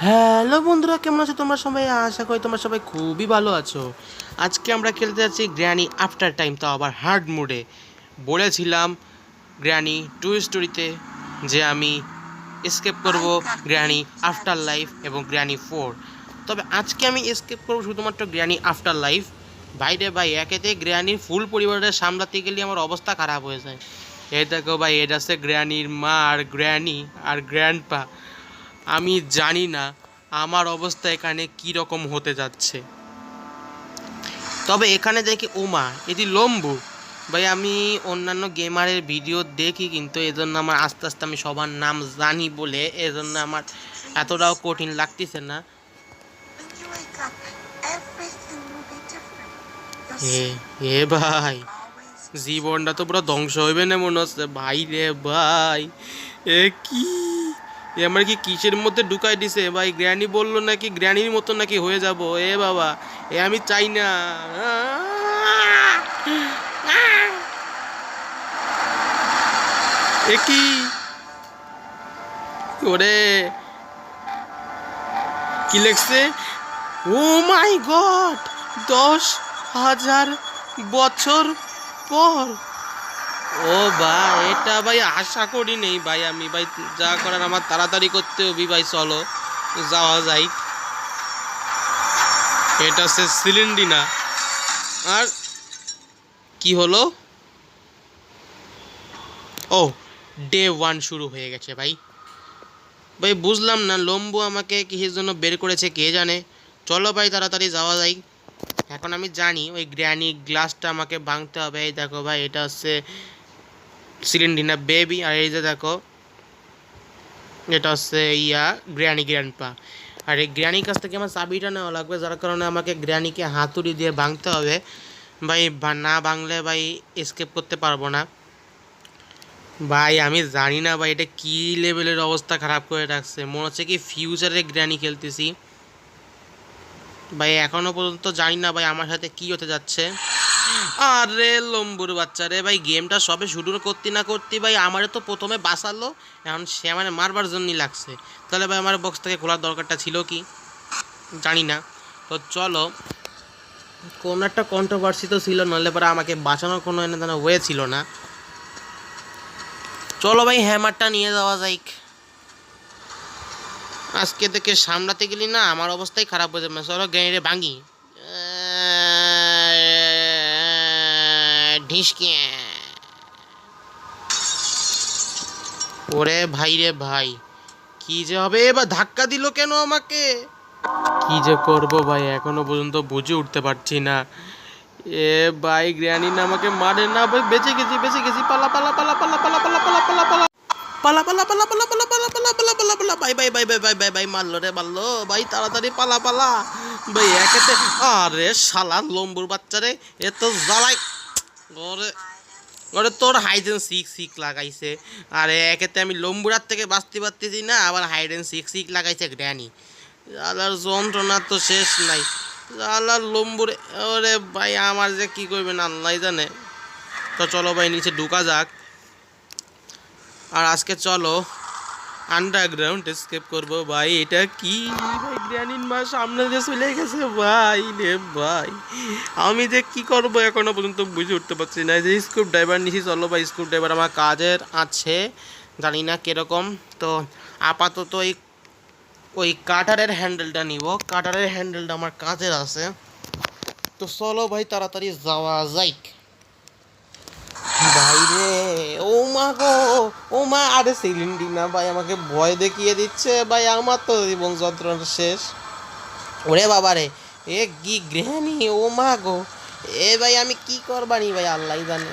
Hello বন্ধুরা, কেমন আছো তোমরা সবাই? আশা করি তোমরা সবাই খুবই ভালো আছো। আজকে আমরা খেলতে যাচ্ছি গ্র্যানি আফটার টাইম, তো আবার হার্ড মোডে। বলেছিলাম গ্র্যানি টু স্টোরিতে যে আমি এসকেপ করব গ্র্যানি আফটার লাইফ এবং গ্র্যানি 4। তবে আজকে আমি এসকেপ করব শুধুমাত্র গ্র্যানি আফটার লাইফ। ভাইরে ভাই, একেতে গ্র্যানির ফুল পরিবারের সামলাতে গেলে আমার অবস্থা খারাপ হয়ে যায়। এই দেখো ভাই, এটা হচ্ছে গ্র্যানির মা আর গ্র্যানি আর গ্র্যান্ডপা। আমি জানি না আমার অবস্থা এখানে কী রকম হতে যাচ্ছে। তবে এখানে দেখি ওমা, এটি লম্বু। ভাই আমি অন্যান্য গেমারের ভিডিও দেখি, কিন্তু এজন্য আমার আস্তে আস্তে আমি সবার নাম জানি বলে এজন্য আমার এতটাও কঠিন লাগতেছে না। এ এ ভাই, জীবনটা তো পুরো ধ্বংস হইবে না মনে হচ্ছে ভাই রে ভাই। এ কি, এ আমার কি কিসের মধ্যে ঢুকাই দিছে ভাই? গ্র্যানি বললো নাকি গ্র্যানির মতো নাকি হয়ে যাব। এ বাবা, এ আমি চাই না। এ কি, ওরে কি লেখছে? ও মাই গড, 10,000 বছর পর। ও ভাই, এটা ভাই আশা করি নেই ভাই। আমি ভাই যা করার আমার তাড়াতাড়ি করতে হবে ভাই, চলো যাওয়া যায়। এটা হচ্ছে সিলিন্ডিনা। আর কি হলো? ও, ডে 1 শুরু হয়ে গেছে ভাই। ভাই বুঝলাম না লম্বু আমাকে কিসের জন্য বের করেছে কে জানে। চলো ভাই তাড়াতাড়ি যাওয়া যায়। এখন আমি জানি ওই গ্র্যানি গ্লাসটা আমাকে ভাঙতে হবে। এই দেখো ভাই, এটা হচ্ছে সিলিন্ডিনা বেবি, আর এই যে দেখো এটা হচ্ছে গ্র্যানি গ্র্যান্ডপা। আর এই গ্র্যানির কাছ থেকে আমার চাবিটা নেওয়া লাগবে, যার কারণে আমাকে গ্র্যানিকে হাতুড়ি দিয়ে ভাঙতে হবে ভাই। না ভাঙলে ভাই এসকেপ করতে পারবো না ভাই। আমি জানি না ভাই, এটা কী লেভেলের অবস্থা খারাপ করে রাখছে। মনে হচ্ছে কি ফিউচারে গ্র্যানি খেলতেছি ভাই। এখনও পর্যন্ত জানি না ভাই আমার সাথে কী হতে যাচ্ছে। আরে লম্বুর বাচ্চা রে ভাই, গেমটা সবে শুরু করতে না করতে ভাই আমারে তো প্রথমে বাঁচালো, এখন সে আমার মারবার জন্যই লাগছে। তাহলে ভাই আমার বক্স থেকে খোলার দরকারটা ছিল কি জানি না। তো চলো, কোনো একটা কন্ট্রোভার্সি তো ছিল, নাহলে পরে আমাকে বাঁচানোর কোনো এনে ওয়ে ছিল না। চলো ভাই, হ্যামারটা নিয়ে যাওয়া যাই। আজকে থেকে সামলাতে গেলি না আমার অবস্থাই খারাপ হয়ে যাবে। চলো গ্যাঁড়ে ভাঙি। ঢিসকে, ওরে ভাই রে ভাই, কি যে হবে এবার? ধাক্কা দিল কেন আমাকে? কি যে করব ভাই, এখনো পর্যন্ত বুঝে উঠতে পারছি না। এ ভাই, গ্র্যানি না আমাকে মারে না ভাই। বেঁচে গেছি, বেঁচে গেছি। পালা পালা পালা পালা পালা পালা পালা পালা পালা পালা পালা পালা পালা পালা পালা পালা পালা পালা পালা। ভাই ভাই ভাই ভাই ভাই ভাই ভাই, মারলো রে মারলো ভাই, তাড়াতাড়ি পালা পালা ভাই একেতে। আরে শালা লম্বুর বাচ্চা রে, এ তো জ্বালাই। ওরে ওরে, তোর হাইড অ্যান্ড সিক সিক লাগাইছে। আরে একেতে আমি লম্বুরার থেকে বাঁচতে পারতেছি না, আবার হাইড অ্যান্ড সিক সিক লাগাইছে গ্র্যানি। আলার যন্ত্রণা তো শেষ নাই। আলার লম্বুরে, ওরে ভাই আমার যে কী করবেন আল্লাহ জানে। তো চলো ভাই নিচে ঢুকা যাক। আর আজকে চলো আন্ডারগ্রাউন্ড এসকেপ করবো ভাই। এটা কি ভাই, গ্র্যানির মা সামনে যে চলে গেছে ভাই রে ভাই। আমি যে কি করবো এখনো পর্যন্ত বুঝে উঠতে পারছি না। যে স্ক্রু ড্রাইভার নিছি, চলো ভাই স্ক্রু ড্রাইভার আমার কাজের আছে, জানি না কীরকম। তো আপাতত ওই কাটারের হ্যান্ডেলটা নিব, কাটারের হ্যান্ডেলটা আমার কাজের আছে। তো চলো ভাই তাড়াতাড়ি যাওয়া যাই ভাই রে। ও মা গো, ও মা, আরে সিলিন্ডিনা ভাই আমাকে ভয় দেখিয়ে দিচ্ছে ভাই। আমার তো জীবন যন্ত্রণা শেষ। ওরে বাবা রে, এ কি গ্র্যানি, ও মা গো। এ ভাই আমি কি করবানি ভাই আল্লাহ জানে।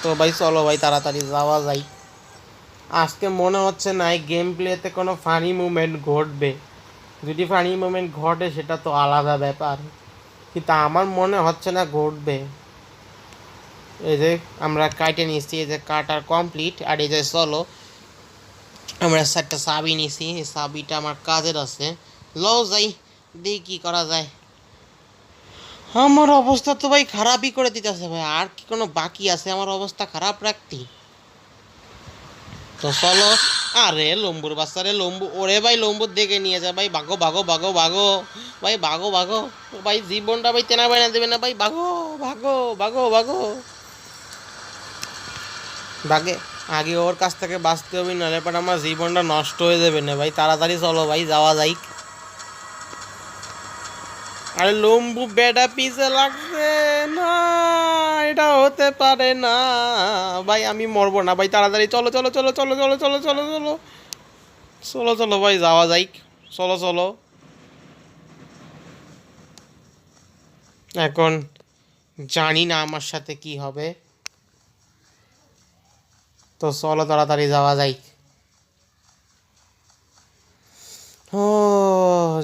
তো ভাই চলো ভাই তাড়াতাড়ি যাওয়া যায়। আজকে মনে হচ্ছে না এই গেম প্লেতে কোনো ফানি মুভমেন্ট ঘটবে। যদি ফানি মুভমেন্ট ঘটে সেটা তো আলাদা ব্যাপার, কিন্তু আমার মনে হচ্ছে না ঘটবে। এই যে আমরা কাটে নিচ্ছি, এই যে কাটার কমপ্লিট। আর এই যে চলো আমরা একটা চাবি নিছি, এই চাবিটা আমার কাজের আছে। লও যাই, দেখি কী করা যায়। আমার অবস্থা তো ভাই খারাপই করে দিতেছে ভাই। আর কি কোনো বাকি আছে আমার অবস্থা খারাপ রাখতে? তো তো চলো। আরে লম্বুর বাচ্চা রে, লম্বু, ওরে ভাই লম্বু দেখে নিয়ে যা ভাই, ভাগো ভাগো ভাগো ভাগো ভাই, ভাগো ভাগো ভাই, জীবনটা ভাই তেনা বাইনা দেবে না ভাই, ভাগো ভাগো ভাগো ভাগো ভাগে। আগে ওর কাছ থেকে বাঁচতে হবে, নাহলে পর আমার জীবনটা নষ্ট হয়ে যাবে না ভাই, তাড়াতাড়ি চলো ভাই, যাওয়া যাই। আরে লম্বু বেডা পিছে লাগছে না, এটা হতে পারে না ভাই, আমি মরবো না ভাই, তাড়াতাড়ি চলো চলো চলো চলো চলো চলো চলো চলো চলো চলো ভাই, যাওয়া যাই, চলো চলো। এখন জানি না আমার সাথে কি হবে, তো চলো তাড়াতাড়ি যাওয়া যাই। ও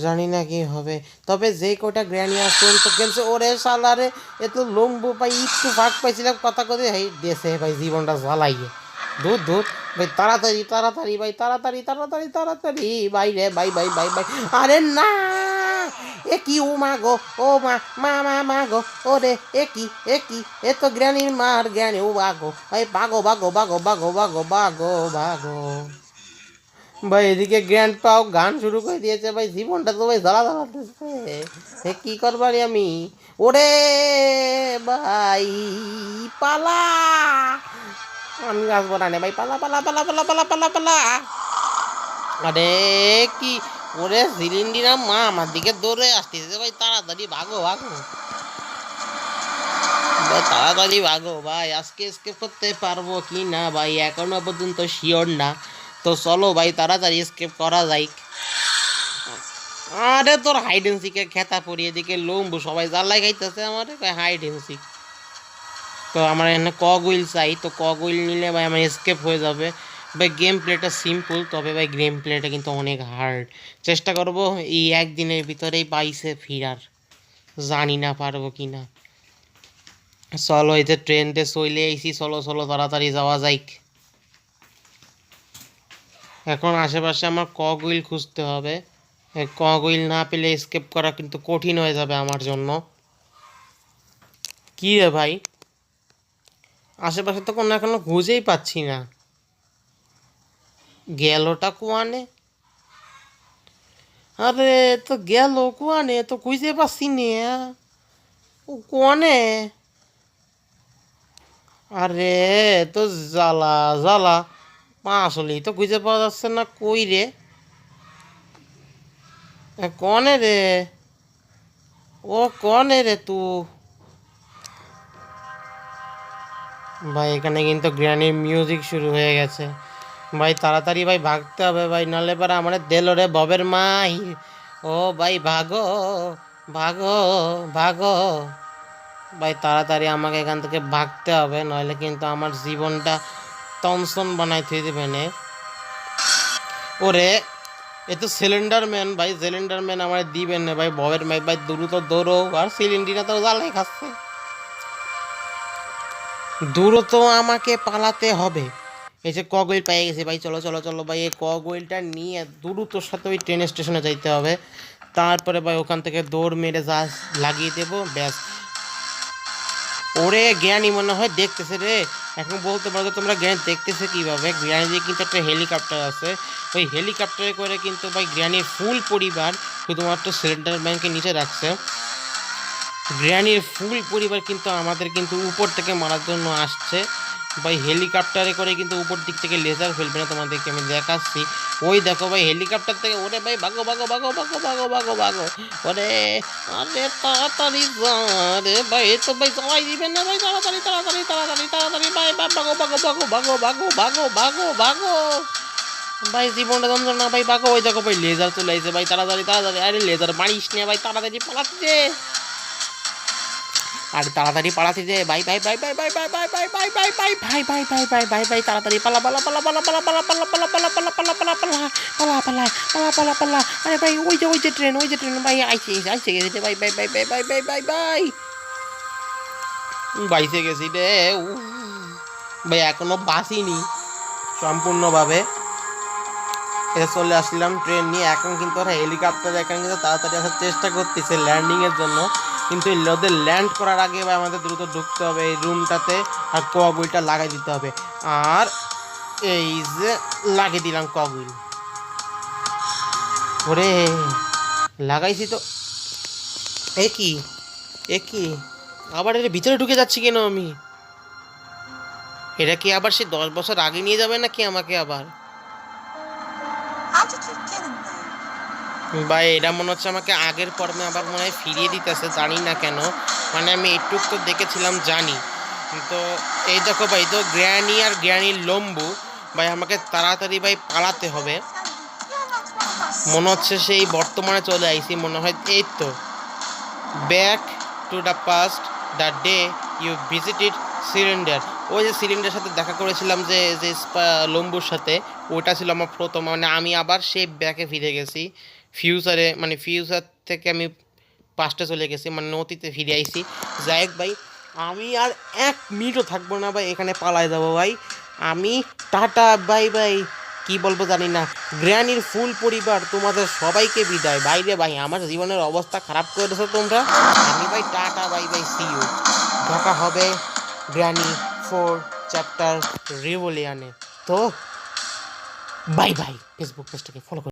জানি না কি হবে, তবে যে কটা গ্র্যানি আসল তো খেলছে, ওরে সালারে এ তো লম্বু ভাই, একটু ভাগ পাইছিলাম কথা কথা, হেই দেশে ভাই জীবনটা জ্বালাইয়ে, দূর দূর ভাই, তাড়াতাড়ি তাড়াতাড়ি ভাই, তাড়াতাড়ি তাড়াতাড়ি তাড়াতাড়ি ভাই রে ভাই ভাই ভাই ভাই। আরে না, এ কি, ও মা গো, ও মা, মা মা মা গো, ওরে এ কি এ তো গ্র্যানির মার গ্র্যানি, ও বাগো ভাই, বাগো বাগো বাগো বাগো বাগো বাগো বাগো ভাই। এদিকে গ্র্যান্ড পাও গান শুরু করে দিয়েছে ভাই, জীবনটা তো ভাই জ্বালা জ্বালাতেছে, কি করবারি আমি। ওরে ভাই পালা, আমি আসবো না রে ভাই, পালা পালা পালা পালা পালা পালা পালা। আরে কি, ওরে সিলিন্ডিরা মা আমার দিকে দৌড়ে আসতেছে ভাই, তাড়াতাড়ি ভাগো ভাগো ভাই, তাড়াতাড়ি ভাগো ভাই, আজকে স্কেপ করতে পারবো কি না ভাই এখনো পর্যন্ত শিওর না, তো চলো ভাই তাড়াতাড়ি স্কেপ করা যায়। আরে তোর হাইড এন্ড সিকের খেতা পড়িয়ে, দিকে লম্বু সবাই জ্বালাই খাইতেছে আমার হাইড এন্ড সিক। তো আমার এখানে কক উইল চাই, তো কক উইল নিলে ভাই আমার স্কেপ হয়ে যাবে ভাই। গেম প্লেটা সিম্পল, তবে ভাই গেম প্লেটা কিন্তু অনেক হার্ড। চেষ্টা করব এই একদিনের ভিতরেই বাইসে ফিরার, জানি না পারবো কি না। চলো, এই যে ট্রেনতে চলে এসি, চলো চলো তাড়াতাড়ি যাওয়া যাই। এখন আশেপাশে আমার কক উইল খুঁজতে হবে, কক উইল না পেলে স্কেপ করা কিন্তু কঠিন হয়ে যাবে আমার জন্য। কি রে ভাই, আশেপাশে তো কোনো এখনো খুঁজেই পাচ্ছি না, গেলোটা কোয়ানে, আরে তো গেল কোয়ানে, তো খুঁজে পাচ্ছি না, ও কোয়ানে, আরে তো জ্বালা জ্বালা, মা আসলেই তো খুঁজে পাওয়া যাচ্ছে না, কই রে, কনে রে, ও কনে রে তু ভাই। এখানে কিন্তু গ্র্যানির মিউজিক শুরু হয়ে গেছে ভাই, তাড়াতাড়ি ভাই ভাগতে হবে ভাই, নাহলে পরে আমার দিল রে ববের মাই। ও ভাই ভাগো ভাগো ভাগো ভাই, তাড়াতাড়ি আমাকে এখান থেকে ভাগতে হবে, নইলে কিন্তু আমার জীবনটা টমসন বানাই থুই দেবে নে। ওরে এ তো সিলিন্ডার ম্যান ভাই, সিলিন্ডার ম্যান আমার দিবেন না ভাই, ববের মাই ভাই, দ্রুত দৌড়ো, আর সিলিন্ডিনা তো জ্বালাই খাচ্ছে, দ্রুত আমাকে পালাতে হবে। এই যে কগওয়েল পেয়ে গেছে ভাই, চলো চলো চলো ভাই, এই কগওয়েলটা নিয়ে দ্রুতর সাথে ওই ট্রেন স্টেশনে যাইতে হবে, তারপরে ভাই ওখান থেকে দৌড় মেরে যা লাগিয়ে দেবো ব্যাস। ওরে জ্ঞানী মনে হয় দেখতেছে রে, এখন বলতে পারো তোমরা জ্ঞান দেখতেছে কীভাবে, জ্ঞানীর কিন্তু একটা হেলিকপ্টার আছে, ওই হেলিকপ্টারে করে কিন্তু ভাই জ্ঞানীর ফুল পরিবার শুধুমাত্র সিলিন্ডার ব্যাংকে নিচে রাখছে, গ্র্যানির ফুল পরিবার কিন্তু আমাদের কিন্তু উপর থেকে মারার জন্য আসছে ভাই, হেলিকপ্টারে করে কিন্তু উপর দিক থেকে লেজার ফেলবে না, তোমাদেরকে আমি দেখাচ্ছি। ওই দেখো ভাই হেলিকপ্টার থেকে, ওরে ভাই ভাগো ভাগো ভাগো ভাগো ভাগো ভাগো ভাগো, ওরে আরে তাড়াতাড়ি রে ভাই, এ তো ভাই সবাই দিবেন না ভাই, তাড়াতাড়ি তাড়াতাড়ি তাড়াতাড়ি তাড়াতাড়ি ভাই, ভাগো ভাগো ভাগো ভাগো ভাগো ভাগো ভাগো ভাগো ভাই, জীবনটা যন্ত্রণা ভাই, ভাগো। ওই দেখো ভাই লেজার চলে আসছে ভাই, তাড়াতাড়ি তাড়াতাড়ি, আরে লেজার মারিস নে ভাই, তাড়াতাড়ি পালাচ্ছে, আর তাড়াতাড়ি পালাতে যে ভাই ভাই ভাই ভাই ভাই ভাই ভাই ভাই ভাই ভাই ভাই ভাই ভাই ভাই ভাই ভাই ভাই, তাড়াতাড়ি পালা পালা পালা পালা পালা পালা পালা পালা পালা পালা পালা পালা পালা পালা পালা পালা পালা পালা, আরে ভাই ওই যে ট্রেন, ওই যে ট্রেন ভাই, আইছে আইছে গেছে ভাই ভাই ভাই ভাই ভাই ভাই ভাই ভাই বাইসে গেছি রে ভাই, এখনো বাসিনি সম্পূর্ণভাবে, এটা চলে আসলাম ট্রেন নিয়ে। এখন কিন্তু ওরা হেলিকপ্টার এখন কিন্তু তাড়াতাড়ি আসার চেষ্টা করতেছে ল্যান্ডিংয়ের জন্য, কিন্তু ওদের ল্যান্ড করার আগে ভাই আমাদের দ্রুত ঢুকতে হবে এই রুমটাতে, আর কগওয়েলটা লাগাই দিতে হবে। আর এই যে লাগিয়ে দিলাম কগুল। ওরে লাগাইছি তো। এ কি এ কি আবার এর ভিতরে ঢুকে যাচ্ছি কেন আমি? এটা কি আবার সে 10 বছর আগে নিয়ে যাবে নাকি আমাকে আবার? How did you get in there? ভাই এটা মনে হচ্ছে আমাকে আগের পর্বে আবার মনে হয় ফিরিয়ে দিতেছে, জানি না কেন। মানে আমি একটু তো দেখেছিলাম জানি। তো এই দেখো ভাই, তো গ্র্যানি আর গ্র্যানির লম্বু ভাই, আমাকে তাড়াতাড়ি ভাই পালাতে হবে। You're not one of us. মনে হচ্ছে সেই বর্তমানে চলে আইছি মনে হয়। এই তো, back to the past, the day you visited cylinder. ওই যে সিলিন্ডারের সাথে দেখা করেছিলাম, যে যে লম্বুর সাথে, ওটা ছিল আমার প্রথম। মানে আমি আবার সেই ব্যাকে ফিরে গেছি ফিউচারে, মানে ফিউচার থেকে আমি পাস্টে চলে গেছি, মানে অতীতে ফিরে আইছি। যাই হোক ভাই, আমি আর 1 মিনিটও থাকবো না ভাই, এখানে পালায় যাবো ভাই আমি। Tata bye by. কি বলবো জানি না। গ্র্যানির ফুল পরিবার তোমাদের সবাইকে বিদায়। বাইরে ভাই, আমার জীবনের অবস্থা খারাপ করে দিয়েছো তোমরা। আমি ভাই tata bye bye, see you. দেখা হবে গ্র্যানি 4 চ্যাপ্টার রিভলিউশনে। তো বাই বাই। ফেসবুক পেজটাকে ফলো